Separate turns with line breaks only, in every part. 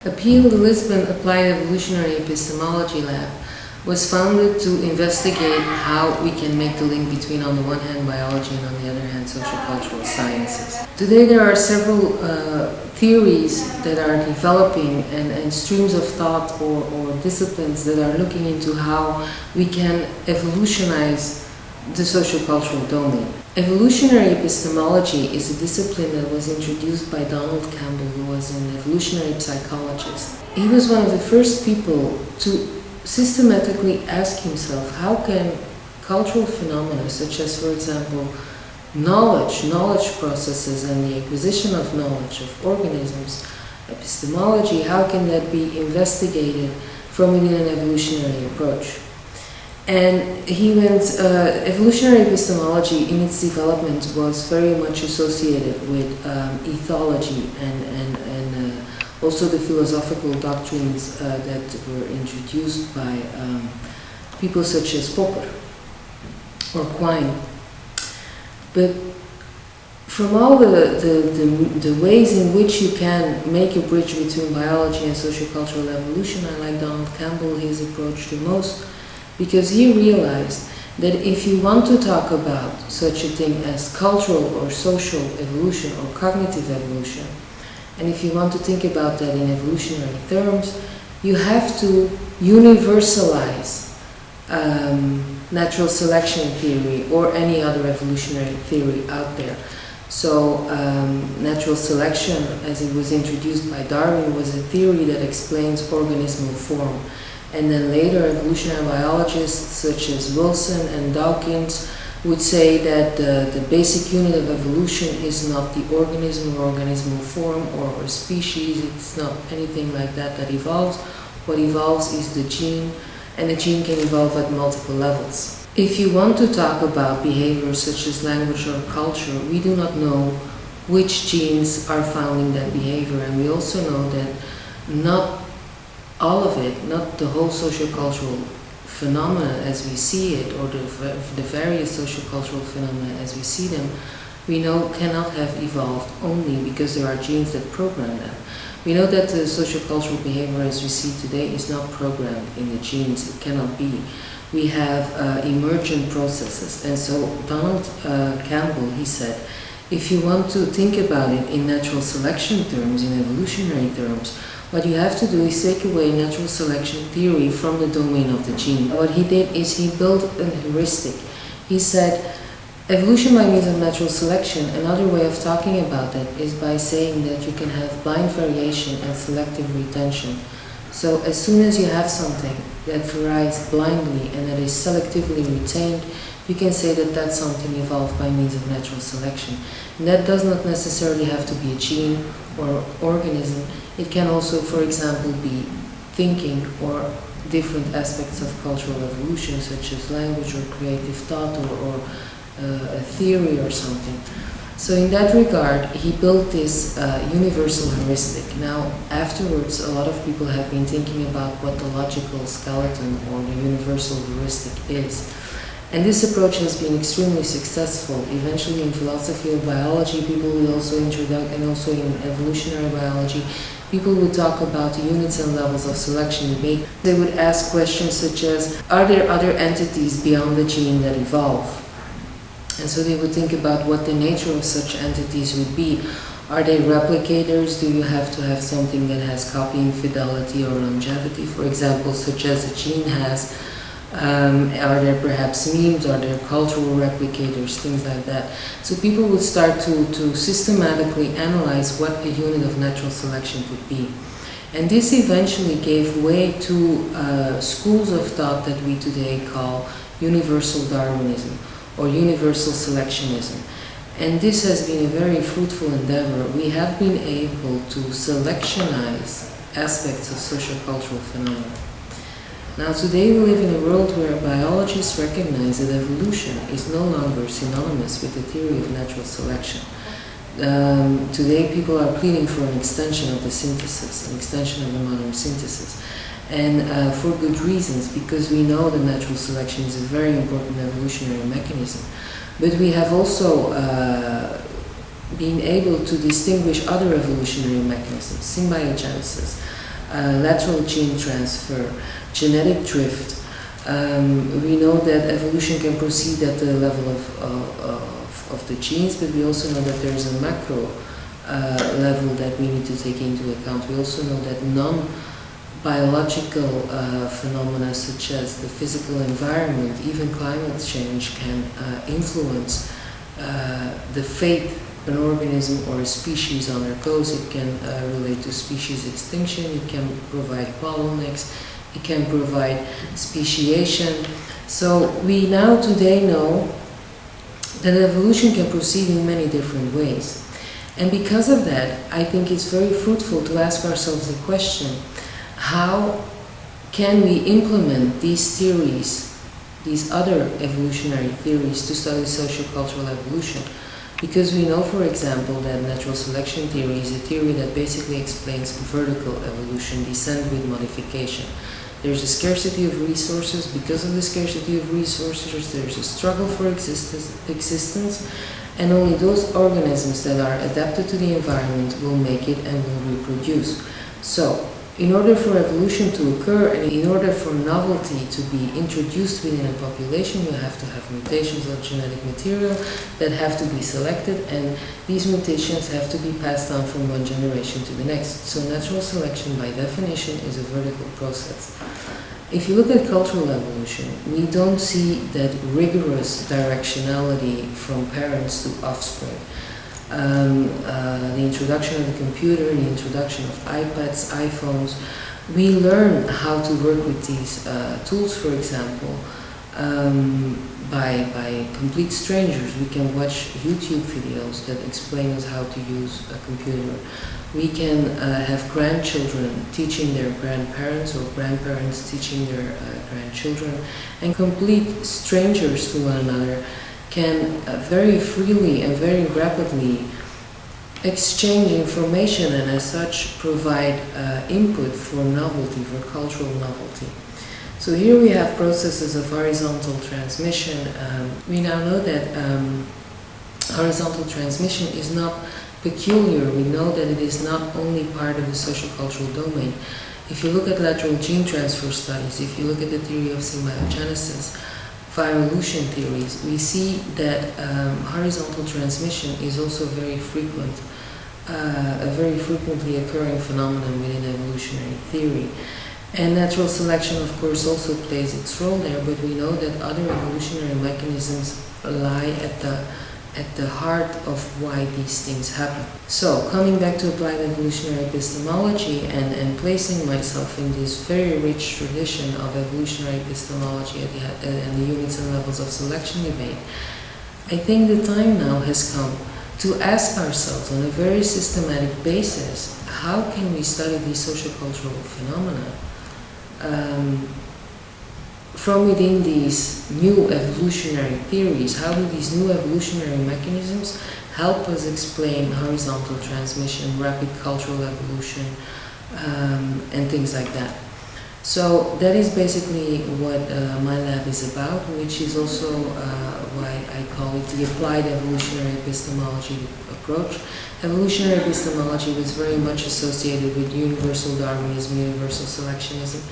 AppEEL, the Lisbon Applied Evolutionary Epistemology Lab, was founded to investigate how we can make the link between, on the one hand, biology and on the other hand, sociocultural sciences. Today there are several theories that are developing and streams of thought or disciplines that are looking into how we can evolutionize the sociocultural domain. Evolutionary epistemology is a discipline that was introduced by Donald Campbell, who was an evolutionary psychologist. He was one of the first people to systematically ask himself, how can cultural phenomena such as, for example, knowledge processes and the acquisition of knowledge of organisms, epistemology, how can that be investigated from within an evolutionary approach? And evolutionary epistemology in its development was very much associated with ethology and also the philosophical doctrines that were introduced by people such as Popper or Quine. But from all the ways in which you can make a bridge between biology and sociocultural evolution, I like Donald Campbell, his approach the most, because he realized that if you want to talk about such a thing as cultural or social evolution or cognitive evolution, and if you want to think about that in evolutionary terms, you have to universalize natural selection theory or any other evolutionary theory out there. So natural selection, as it was introduced by Darwin, was a theory that explains organismal form. And then later evolutionary biologists such as Wilson and Dawkins would say that the basic unit of evolution is not the organism or organismal form or species. It's not anything like that evolves. What evolves is the gene, and the gene can evolve at multiple levels. If you want to talk about behaviors such as language or culture, we do not know which genes are found in that behavior, and we also know that not all of it, not the whole sociocultural phenomena as we see it, or the various sociocultural phenomena as we see them, we know cannot have evolved only because there are genes that program them. We know that the sociocultural behavior as we see today is not programmed in the genes. It cannot be. We have emergent processes. And so Donald Campbell, he said, if you want to think about it in natural selection terms, in evolutionary terms, what you have to do is take away natural selection theory from the domain of the gene. What he did is he built a heuristic. He said, evolution by means of natural selection, another way of talking about that is by saying that you can have blind variation and selective retention. So as soon as you have something that varies blindly and that is selectively retained, you can say that that's something evolved by means of natural selection. And that does not necessarily have to be a gene or organism. It can also, for example, be thinking or different aspects of cultural evolution, such as language or creative thought or a theory or something. So in that regard, he built this universal heuristic. Now, afterwards, a lot of people have been thinking about what the logical skeleton or the universal heuristic is. And this approach has been extremely successful. Eventually in philosophy of biology, people would also introduce, and also in evolutionary biology, people would talk about the units and levels of selection debate. They would ask questions such as, are there other entities beyond the gene that evolve? And so they would think about what the nature of such entities would be. Are they replicators? Do you have to have something that has copying fidelity or longevity, for example, such as a gene has? Are there perhaps memes? Are there cultural replicators? Things like that. So people would start to systematically analyze what a unit of natural selection could be. And this eventually gave way to schools of thought that we today call universal Darwinism or universal selectionism. And this has been a very fruitful endeavor. We have been able to selectionize aspects of sociocultural phenomena. Now today we live in a world where biologists recognize that evolution is no longer synonymous with the theory of natural selection. Today people are pleading for an extension of the synthesis, an extension of the modern synthesis. And for good reasons, because we know that natural selection is a very important evolutionary mechanism. But we have also been able to distinguish other evolutionary mechanisms, symbiogenesis, lateral gene transfer, genetic drift. We know that evolution can proceed at the level of the genes, but we also know that there is a macro level that we need to take into account. We also know that non-biological phenomena such as the physical environment, even climate change, can influence the fate an organism or a species undergoes. It can relate to species extinction, it can provide bottlenecks, it can provide speciation. So we now today know that evolution can proceed in many different ways. And because of that, I think it's very fruitful to ask ourselves the question, how can we implement these theories, these other evolutionary theories, to study socio-cultural evolution? Because we know, for example, that natural selection theory is a theory that basically explains vertical evolution, descent with modification. There's a scarcity of resources. Because of the scarcity of resources, there's a struggle for existence, and only those organisms that are adapted to the environment will make it and will reproduce. So, in order for evolution to occur and in order for novelty to be introduced within a population, you have to have mutations of genetic material that have to be selected, and these mutations have to be passed on from one generation to the next. So natural selection, by definition, is a vertical process. If you look at cultural evolution, we don't see that rigorous directionality from parents to offspring. The introduction of the computer, the introduction of iPads, iPhones, we learn how to work with these tools, for example, by complete strangers. We can watch YouTube videos that explain us how to use a computer. We can have grandchildren teaching their grandparents, or grandparents teaching their grandchildren, and complete strangers to one another can very freely and very rapidly exchange information, and as such provide input for novelty, for cultural novelty. So here we have processes of horizontal transmission. We now know that horizontal transmission is not peculiar. We know that it is not only part of the social-cultural domain. If you look at lateral gene transfer studies, if you look at the theory of symbiogenesis, evolution theories, we see that horizontal transmission is also very frequent, a very frequently occurring phenomenon within evolutionary theory. And natural selection, of course, also plays its role there, but we know that other evolutionary mechanisms lie at the heart of why these things happen. So, coming back to applied evolutionary epistemology and placing myself in this very rich tradition of evolutionary epistemology and the units and levels of selection debate, I think the time now has come to ask ourselves on a very systematic basis, how can we study these social-cultural phenomena from within these new evolutionary theories? How do these new evolutionary mechanisms help us explain horizontal transmission, rapid cultural evolution, and things like that? So that is basically what my lab is about, which is also why I call it the applied evolutionary epistemology approach. Evolutionary epistemology was very much associated with universal Darwinism, universal selectionism,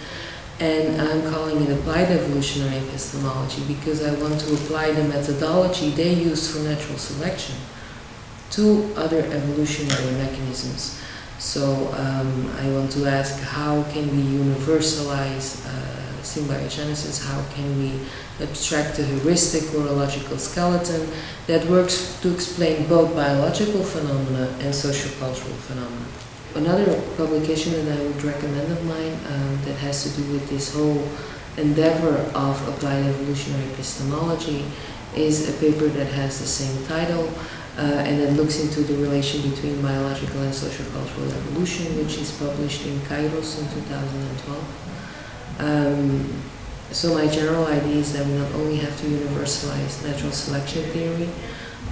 and I'm calling it applied evolutionary epistemology because I want to apply the methodology they use for natural selection to other evolutionary mechanisms. So I want to ask, how can we universalize symbiogenesis? How can we abstract a heuristic or a logical skeleton that works to explain both biological phenomena and sociocultural phenomena? Another publication that I would recommend of mine that has to do with this whole endeavor of applied evolutionary epistemology is a paper that has the same title, and it looks into the relation between biological and sociocultural evolution, which is published in Kairos in 2012. So my general idea is that we not only have to universalize natural selection theory,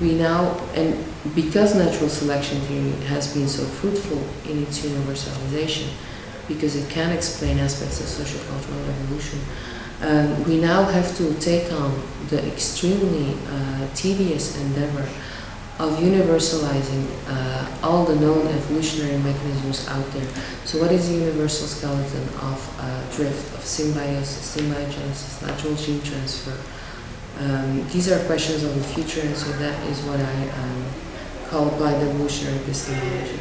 we now, and because natural selection theory has been so fruitful in its universalization, because it can explain aspects of sociocultural evolution, we now have to take on the extremely tedious endeavor of universalizing all the known evolutionary mechanisms out there. So what is the universal skeleton of drift, of symbiosis, symbiogenesis, natural gene transfer? These are questions of the future, and so that is what I call applied evolutionary epistemology.